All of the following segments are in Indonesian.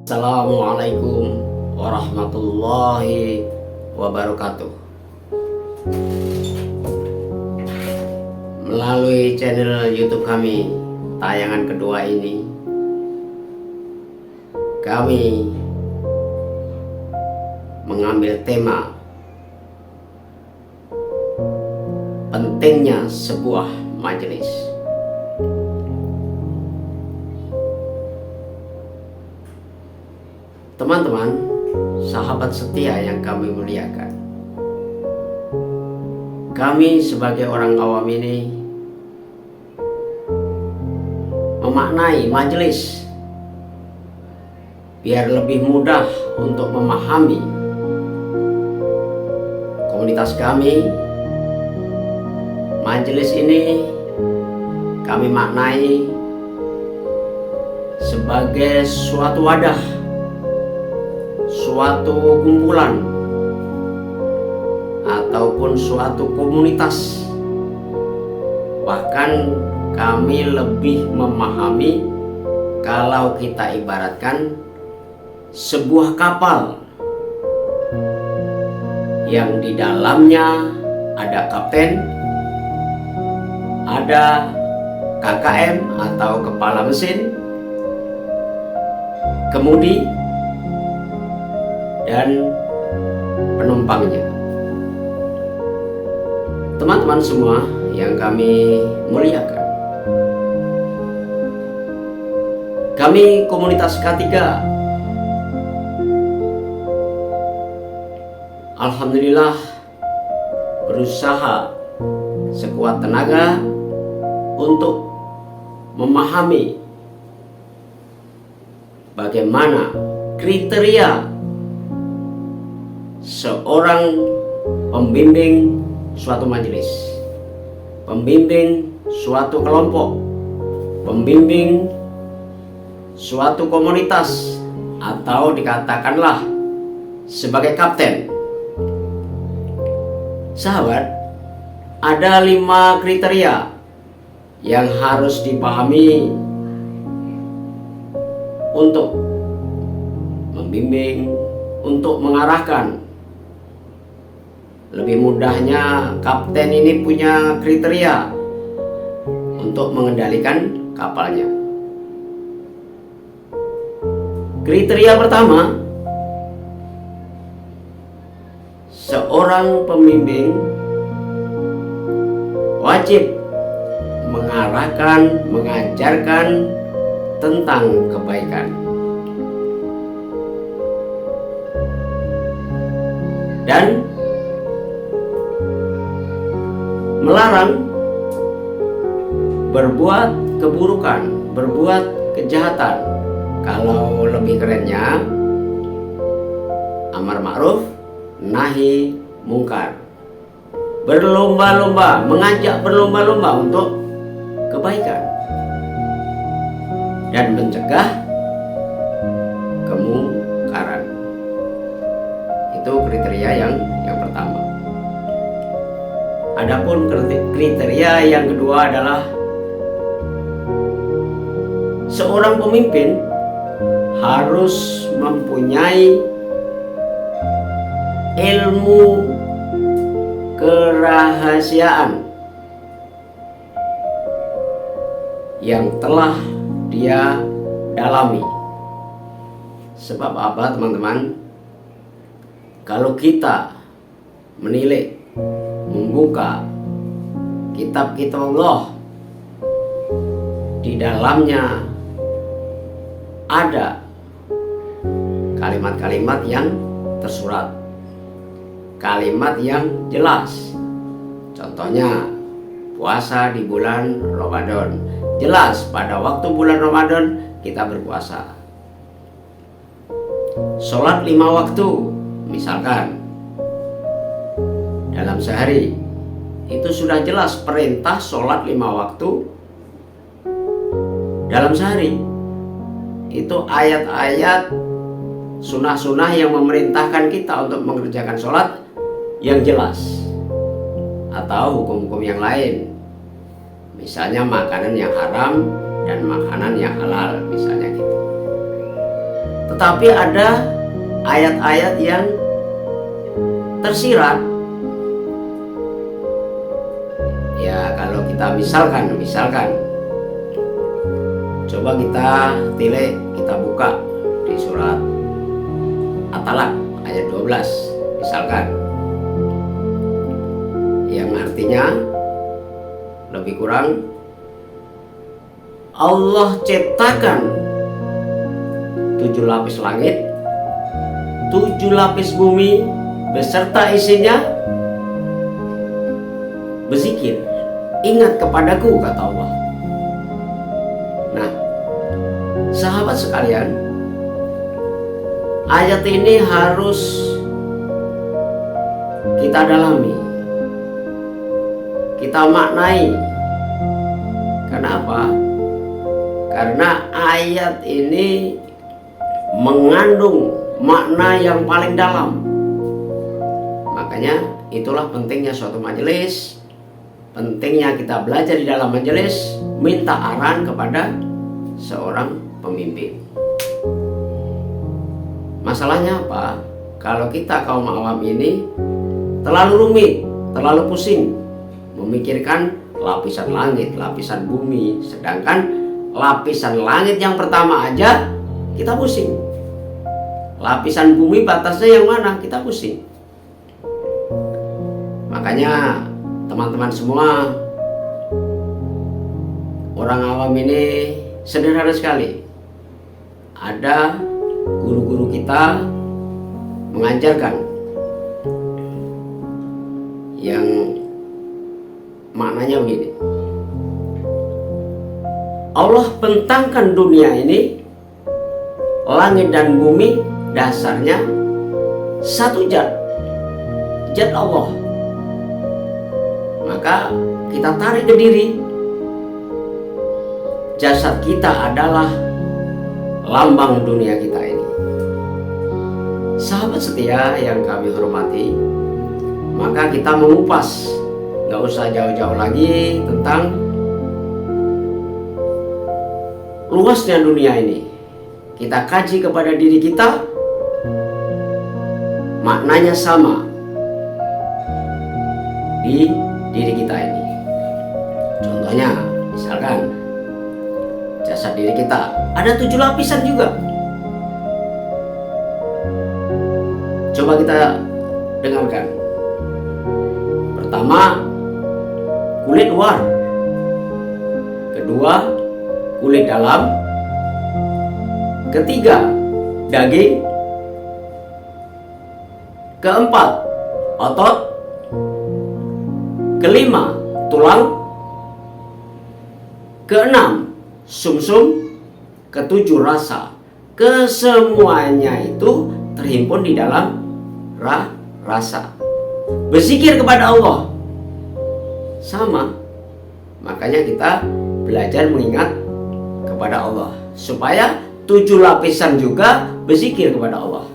Assalamualaikum warahmatullahi wabarakatuh. Melalui channel YouTube kami, tayangan kedua ini, kami mengambil tema pentingnya sebuah majelis. Teman-teman, sahabat setia yang kami muliakan, kami sebagai orang awam ini memaknai majelis biar lebih mudah untuk memahami komunitas kami. Majelis ini kami maknai sebagai suatu wadah, suatu kumpulan, ataupun suatu komunitas. Bahkan kami lebih memahami kalau kita ibaratkan sebuah kapal yang di dalamnya ada kapten, ada KKM atau kepala mesin, kemudi, dan penumpangnya. Teman-teman semua yang kami muliakan, kami komunitas K3 alhamdulillah berusaha sekuat tenaga untuk memahami bagaimana kriteria seorang pembimbing suatu majelis, pembimbing suatu kelompok, pembimbing suatu komunitas, atau dikatakanlah sebagai kapten. Sahabat, ada 5 kriteria yang harus dipahami untuk membimbing, untuk mengarahkan. Lebih mudahnya, kapten ini punya kriteria untuk mengendalikan kapalnya. Kriteria pertama, seorang pembimbing wajib mengarahkan, mengajarkan tentang kebaikan dan melarang berbuat keburukan, berbuat kejahatan. Kalau lebih kerennya, amar ma'ruf nahi mungkar. Berlomba-lomba, mengajak berlomba-lomba untuk kebaikan dan mencegah kemungkaran. Itu kriteria yang pertama. Adapun kriteria yang kedua adalah seorang pemimpin harus mempunyai ilmu kerahasiaan yang telah dia dalami. Sebab apa, teman-teman? Kalau kita menilik, membuka kitab-kitab Allah, di dalamnya ada kalimat-kalimat yang tersurat, kalimat yang jelas. Contohnya, puasa di bulan Ramadan. Jelas pada waktu bulan Ramadan kita berpuasa. Sholat 5 waktu, misalkan dalam sehari, itu sudah jelas perintah sholat 5 waktu dalam sehari. Itu ayat-ayat sunnah-sunnah yang memerintahkan kita untuk mengerjakan sholat yang jelas, atau hukum-hukum yang lain, misalnya makanan yang haram dan makanan yang halal, misalnya gitu. tetapi ada ayat-ayat yang tersirat. Ya, kalau kita misalkan coba kita tilik, kita buka di surat At-Talaq ayat 12 misalkan, yang artinya lebih kurang, Allah ciptakan 7 lapis langit, 7 lapis bumi beserta isinya, berzikir, ingat kepadaku, kata Allah. Nah, sahabat sekalian, ayat ini harus kita dalami, kita maknai. Kenapa? Karena ayat ini mengandung makna yang paling dalam. Makanya itulah pentingnya suatu majelis, pentingnya kita belajar di dalam majelis, minta arahan kepada seorang pemimpin. Masalahnya apa? Kalau kita kaum awam ini terlalu rumit, terlalu pusing memikirkan lapisan langit, lapisan bumi, sedangkan lapisan langit yang pertama aja kita pusing. Lapisan bumi batasnya yang mana? Kita pusing. Makanya teman-teman semua, orang awam ini sederhana sekali. Ada guru-guru kita mengajarkan yang maknanya begini. Allah bentangkan dunia ini, langit dan bumi dasarnya satu zat Allah. Maka kita tarik ke diri, jasad kita adalah lambang dunia kita ini. Sahabat setia yang kami hormati, maka kita mengupas, gak usah jauh-jauh lagi tentang luasnya dunia ini. Kita kaji kepada diri kita, maknanya sama di diri kita ini. Contohnya, misalkan jasad diri kita ada 7 lapisan juga. Coba kita dengarkan. Pertama, kulit luar. Kedua, kulit dalam. Ketiga, daging. Keempat, otot. Kelima, tulang. Keenam, sumsum. Ketujuh, rasa. Kesemuanya itu terhimpun di dalam rasa. Berzikir kepada Allah sama. Makanya kita belajar mengingat kepada Allah, supaya 7 lapisan juga berzikir kepada Allah.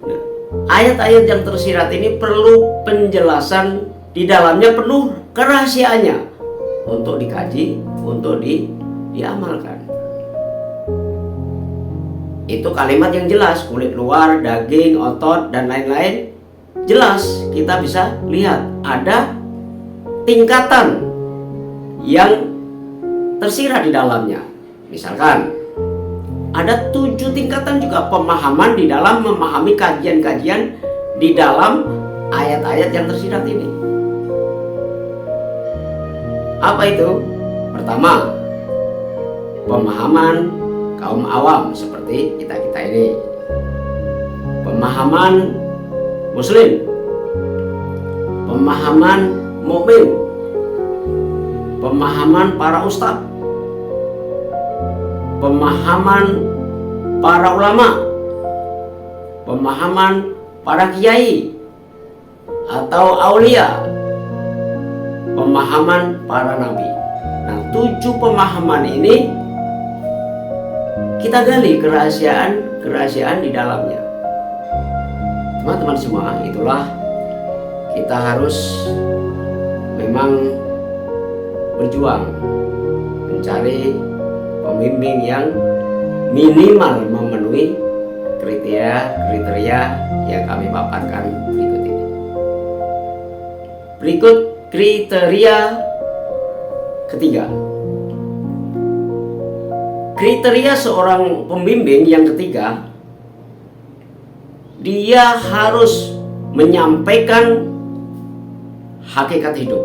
Nah, ayat-ayat yang tersirat ini perlu penjelasan, di dalamnya penuh kerahasiaannya untuk dikaji, untuk diamalkan. Itu kalimat yang jelas, kulit luar, daging, otot, dan lain-lain. Jelas kita bisa lihat ada tingkatan yang tersirat di dalamnya. Misalkan ada 7 tingkatan juga pemahaman di dalam memahami kajian-kajian di dalam ayat-ayat yang tersirat ini. Apa itu? Pertama, pemahaman kaum awam seperti kita-kita ini. Pemahaman muslim, pemahaman mukmin, pemahaman para ustadz, pemahaman para ulama, pemahaman para kiai atau aulia, pemahaman para nabi. Nah, 7 pemahaman ini kita gali kerahasiaan di dalamnya. Teman-teman semua, itulah kita harus memang berjuang mencari pembimbing yang minimal memenuhi kriteria yang kami paparkan berikut ini. Berikut kriteria ketiga. Kriteria seorang pembimbing yang ketiga, dia harus menyampaikan hakikat hidup.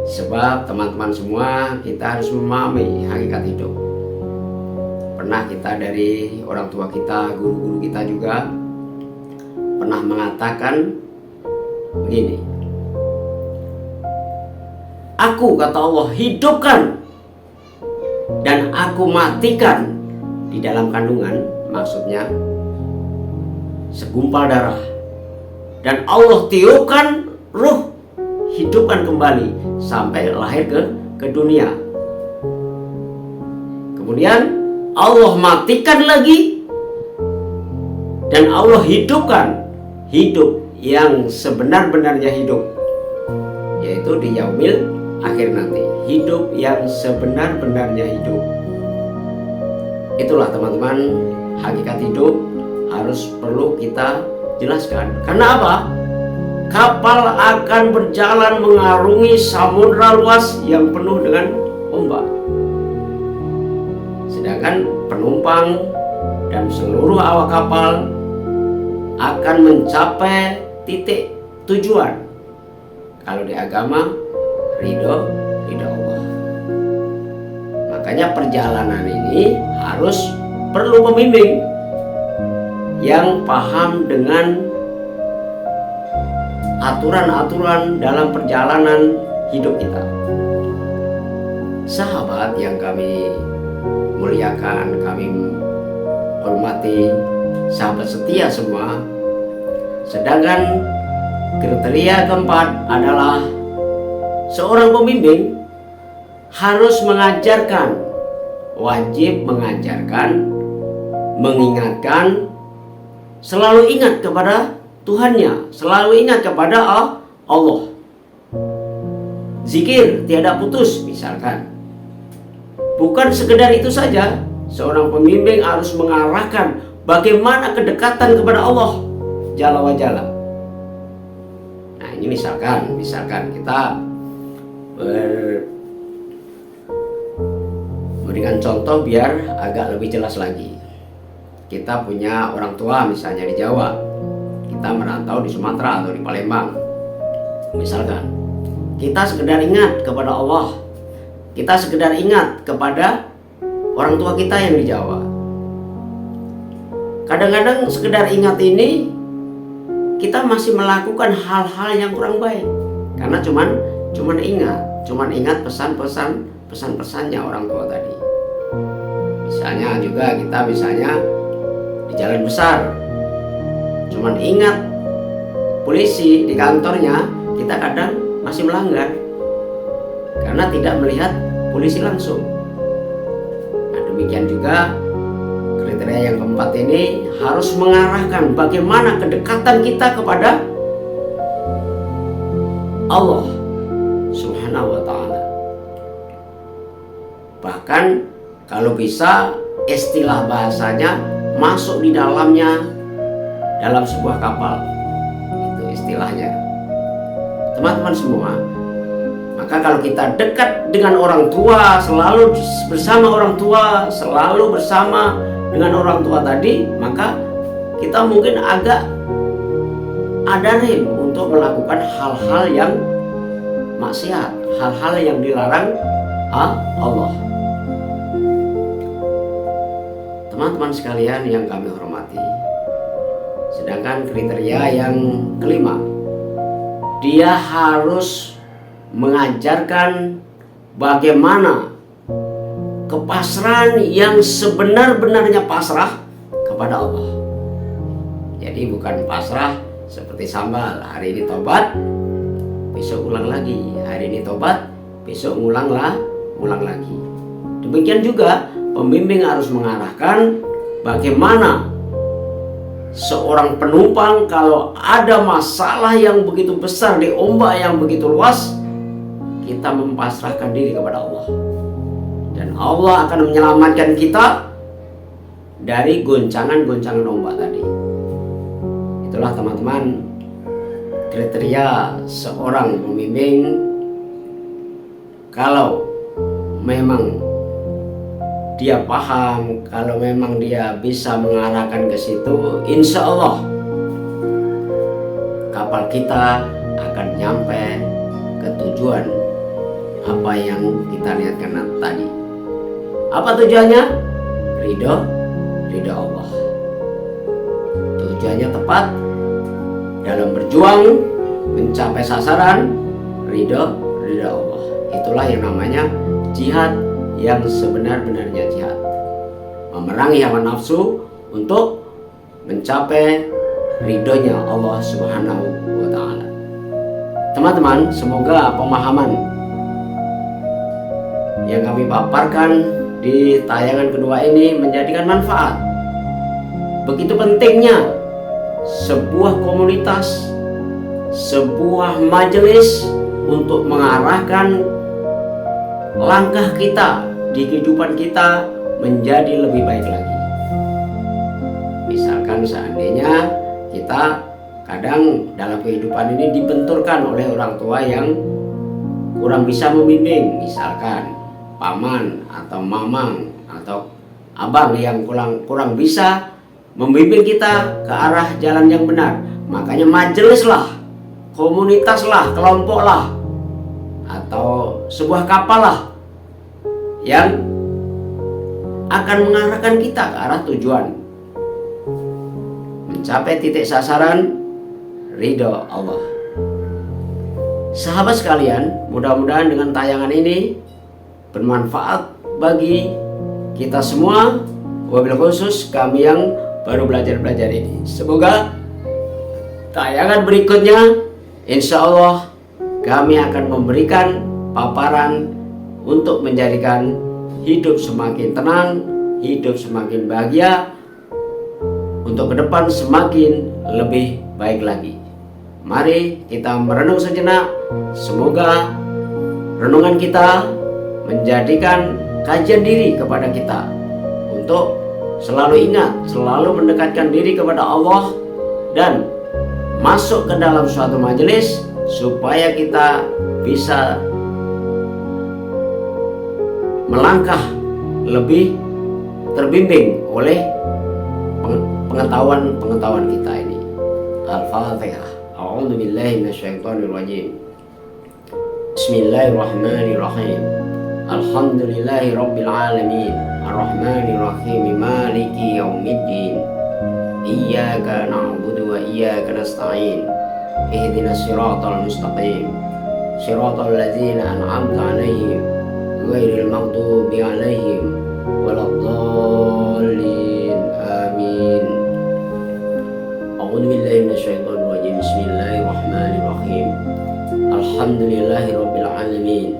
Sebab teman-teman semua, kita harus memahami hakikat hidup. Pernah kita dari orang tua kita, guru-guru kita juga pernah mengatakan begini, aku, kata Allah, hidupkan dan aku matikan di dalam kandungan, maksudnya segumpal darah, dan Allah tiupkan ruh, hidupkan kembali sampai lahir ke dunia. Kemudian Allah matikan lagi dan Allah hidupkan hidup yang sebenar-benarnya hidup, yaitu di yaumil akhir nanti, hidup yang sebenar-benarnya hidup. Itulah teman-teman, hakikat hidup harus perlu kita jelaskan. Karena apa? Kapal akan berjalan mengarungi samudra luas yang penuh dengan ombak, sedangkan penumpang dan seluruh awak kapal akan mencapai titik tujuan. Kalau di agama, ridho Allah. Makanya perjalanan ini harus perlu pembimbing yang paham dengan aturan-aturan dalam perjalanan hidup kita. Sahabat yang kami muliakan, kami hormati, sahabat setia semua. Sedangkan kriteria keempat adalah seorang pembimbing harus mengajarkan, wajib mengajarkan, mengingatkan, selalu ingat kepada Tuhannya, selalu ingat kepada Allah. Zikir tiada putus misalkan. Bukan sekedar itu saja, seorang pembimbing harus mengarahkan bagaimana kedekatan kepada Allah Jalla wa Jalla. Nah, ini misalkan kita berikan contoh biar agak lebih jelas lagi. Kita punya orang tua misalnya di Jawa, kita merantau di Sumatera atau di Palembang. Misalkan kita sekedar ingat kepada Allah, kita sekedar ingat kepada orang tua kita yang di Jawa. Kadang-kadang sekedar ingat ini kita masih melakukan hal-hal yang kurang baik karena cuman ingat pesan-pesannya orang tua tadi. Misalnya juga kita di jalan besar cuman ingat polisi di kantornya, kita kadang masih melanggar karena tidak melihat polisi langsung. Nah, demikian juga kriteria yang keempat ini harus mengarahkan bagaimana kedekatan kita kepada Allah Subhanahu wa ta'ala. Bahkan kalau bisa istilah bahasanya masuk di dalamnya dalam sebuah kapal. Itu istilahnya. Teman-teman semua, maka kalau kita dekat dengan orang tua, selalu bersama orang tua, selalu bersama dengan orang tua tadi, maka kita mungkin agak ada rem untuk melakukan hal-hal yang maksiat, hal-hal yang dilarang Allah. Teman-teman sekalian yang kami hormati, sedangkan kriteria yang kelima, dia harus mengajarkan bagaimana kepasrahan yang sebenar-benarnya pasrah kepada Allah. Jadi bukan pasrah seperti sambal, hari ini tobat, besok ulang lagi, hari ini tobat, besok ulang lagi. Demikian juga pembimbing harus mengarahkan bagaimana seorang penumpang kalau ada masalah yang begitu besar di ombak yang begitu luas, kita mempasrahkan diri kepada Allah. dan Allah akan menyelamatkan kita dari goncangan-goncangan ombak tadi. Itulah teman-teman kriteria seorang pembimbing. Kalau memang dia paham, kalau memang dia bisa mengarahkan ke situ, insya Allah kapal kita akan nyampe ke tujuan apa yang kita lihatkan tadi. Apa tujuannya? Ridho Allah. Tujuannya tepat dalam berjuang mencapai sasaran, ridho Allah. Itulah yang namanya jihad yang sebenar-benarnya jihad. Memerangi hawa nafsu untuk mencapai ridhonya Allah Subhanahu wa ta'ala. Teman-teman, semoga pemahaman yang kami paparkan di tayangan kedua ini menjadikan manfaat. Begitu pentingnya sebuah komunitas, sebuah majelis untuk mengarahkan langkah kita di kehidupan kita menjadi lebih baik lagi. Misalkan seandainya kita kadang dalam kehidupan ini dibenturkan oleh orang tua yang kurang bisa membimbing, misalkan paman atau mamang atau abang yang kurang bisa membimbing kita ke arah jalan yang benar. Makanya majelis lah, komunitas lah, kelompok lah, atau sebuah kapal lah yang akan mengarahkan kita ke arah tujuan, mencapai titik sasaran ridho Allah. Sahabat sekalian, mudah-mudahan dengan tayangan ini bermanfaat bagi kita semua, wabil khusus kami yang baru belajar ini. Semoga tayangan berikutnya insya Allah kami akan memberikan paparan untuk menjadikan hidup semakin tenang, hidup semakin bahagia, untuk ke depan semakin lebih baik lagi. Mari kita merenung sejenak. Semoga renungan kita menjadikan kajian diri kepada kita untuk selalu ingat, selalu mendekatkan diri kepada Allah dan masuk ke dalam suatu majelis supaya kita bisa melangkah lebih terbimbing oleh pengetahuan kita ini. Al-Fatihah. A'udzu billahi minasyaitonir rajim. Bismillahirrahmanirrahim. Alhamdulillahi rabbil alamin. Ar-Rahmanir Rahim. Maliki yaumiddin. Iyyaka na'budu wa iyyaka nasta'in. Ihdinas siratal mustaqim. Siratal ladzina an'amta 'alaihim ghairil maghdubi 'alaihim waladdallin. Amin. A'udzu billahi minasyaitonir rajim. Bismillahirrahmanirrahim. Alhamdulillahirabbil alamin.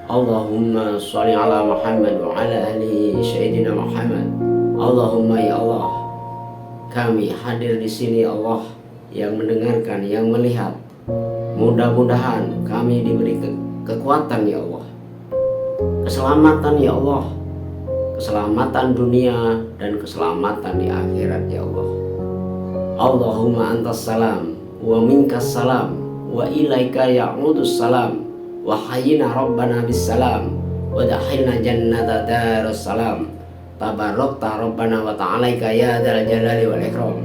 Allahumma sholli ala Muhammad wa ala ali sayyidina Muhammad. Allahumma ya Allah, kami hadir di sini Allah, yang mendengarkan, yang melihat. Mudah-mudahan kami diberi kekuatan ya Allah, keselamatan ya Allah, keselamatan dunia dan keselamatan di akhirat ya Allah. Allahumma antas salam wa minkas salam wa ilaika ya'udus salam wa hayyina rabbana bis salam wa dakhilna jannata darus salam. Tabarakta rabbana wa ta'alaika ya dzal jalali wal ikram.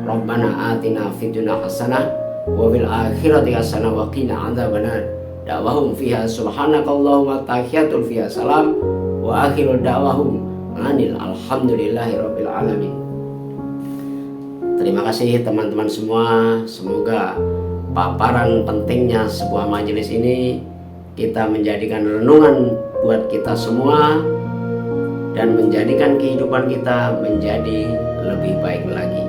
Rabbana atina fid dunya hasanah wa fil akhirati hasanah wa qina adzabannar. Da'wahum fiha subhanakallahumma tahiyatul fiha salam wa akhiru da'wahum anil alhamdulillahi rabbil alamin. Terima kasih teman-teman semua. Semoga paparan pentingnya sebuah majelis ini kita menjadikan renungan buat kita semua dan menjadikan kehidupan kita menjadi lebih baik lagi.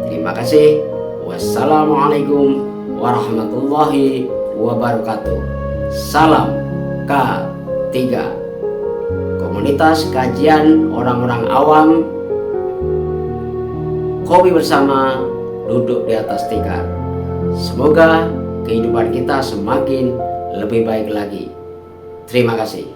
Terima kasih. Wassalamualaikum warahmatullahi wabarakatuh. Salam K3, komunitas kajian orang-orang awam, kopi bersama, duduk di atas tikar. Semoga kehidupan kita semakin lebih baik lagi. Terima kasih.